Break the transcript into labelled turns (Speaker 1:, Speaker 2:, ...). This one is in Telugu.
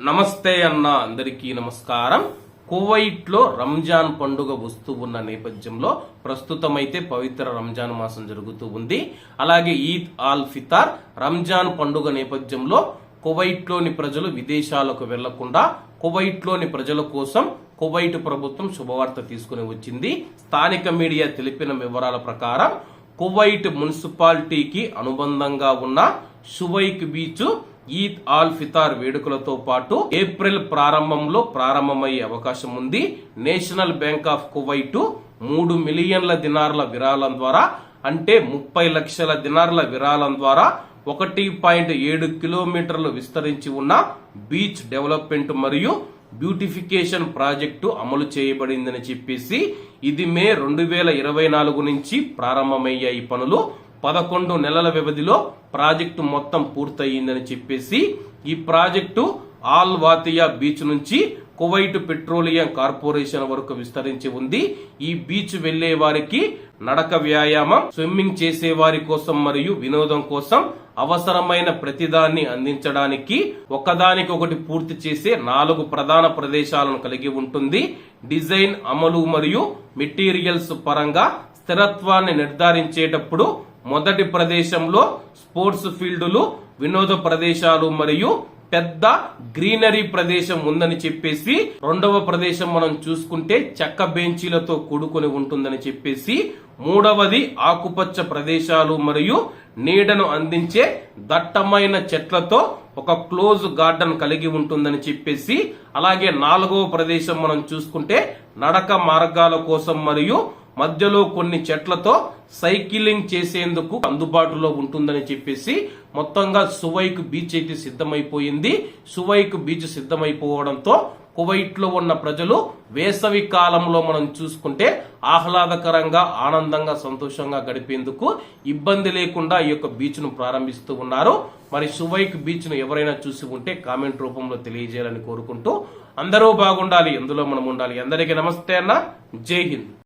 Speaker 1: నమస్తే అన్న, అందరికీ నమస్కారం. కువైట్ లో రంజాన్ పండుగ వస్తూ ఉన్న నేపథ్యంలో ప్రస్తుతమైతే పవిత్ర రంజాన్ మాసం జరుగుతూ ఉంది. అలాగే ఈద్ ఆల్ ఫితార్ రంజాన్ పండుగ నేపథ్యంలో కువైట్ లోని ప్రజలు విదేశాలకు వెళ్లకుండా కువైట్ లోని ప్రజల కోసం కువైట్ ప్రభుత్వం శుభవార్త తీసుకుని వచ్చింది. స్థానిక మీడియా తెలిపిన వివరాల ప్రకారం కువైట్ మున్సిపాలిటీకి అనుబంధంగా ఉన్న షువైక్ బీచ్ ఈద్ ఆల్ ఫితార్ వేడుకలతో పాటు ఏప్రిల్ ప్రారంభంలో ప్రారంభమయ్యే అవకాశం ఉంది. నేషనల్ బ్యాంక్ ఆఫ్ కువైట్ 3 మిలియన్ల దినార్ల విరాళం ద్వారా, అంటే 30 లక్షల దినార్ల విరాళం ద్వారా 1.7 కిలోమీటర్లు విస్తరించి ఉన్న బీచ్ డెవలప్మెంట్ మరియు బ్యూటిఫికేషన్ ప్రాజెక్టు అమలు చేయబడిందని చెప్పేసి ఇది మే 2024 నుంచి ప్రారంభమయ్యాయి పనులు. 11 నెలల వ్యవధిలో ప్రాజెక్టు మొత్తం పూర్తయిందని చెప్పేసి ఈ ప్రాజెక్టు ఆల్ వాతియా బీచ్ నుంచి కువైట్ పెట్రోలియం కార్పొరేషన్ వరకు విస్తరించి ఉంది. ఈ బీచ్ వెళ్లే వారికి నడక వ్యాయామం, స్విమ్మింగ్ చేసే వారి కోసం మరియు వినోదం కోసం అవసరమైన ప్రతిదాన్ని అందించడానికి ఒకదానికొకటి పూర్తి చేసే 4 ప్రధాన ప్రదేశాలను కలిగి ఉంటుంది. డిజైన్, అమలు మరియు మెటీరియల్స్ పరంగా స్థిరత్వాన్ని నిర్ధారించేటప్పుడు మొదటి ప్రదేశంలో స్పోర్ట్స్ ఫీల్డులు, వినోద ప్రదేశాలు మరియు పెద్ద గ్రీనరీ ప్రదేశం ఉందని చెప్పేసి, రెండవ ప్రదేశం మనం చూసుకుంటే చెక్క బెంచీలతో కూడుకొని ఉంటుందని చెప్పేసి, మూడవది ఆకుపచ్చ ప్రదేశాలు మరియు నీడను అందించే దట్టమైన చెట్లతో ఒక క్లోజ్ గార్డెన్ కలిగి ఉంటుందని చెప్పేసి, అలాగే 4వ ప్రదేశం మనం చూసుకుంటే నడక మార్గాల కోసం మరియు మధ్యలో కొన్ని చెట్లతో సైకిలింగ్ చేసేందుకు అందుబాటులో ఉంటుందని చెప్పేసి మొత్తంగా షువైక్ బీచ్ అయితే సిద్ధమైపోయింది. షువైక్ బీచ్ సిద్ధమైపోవడంతో కువైట్ లో ఉన్న ప్రజలు వేసవి కాలంలో మనం చూసుకుంటే ఆహ్లాదకరంగా, ఆనందంగా, సంతోషంగా గడిపేందుకు ఇబ్బంది లేకుండా ఈ యొక్క బీచ్ ను ప్రారంభిస్తూ ఉన్నారు. మరి షువైక్ బీచ్ ను ఎవరైనా చూసి ఉంటే కామెంట్ రూపంలో తెలియజేయాలని కోరుకుంటూ, అందరూ బాగుండాలి, ఎందులో మనం ఉండాలి. అందరికీ నమస్తే అన్న, జై హింద్.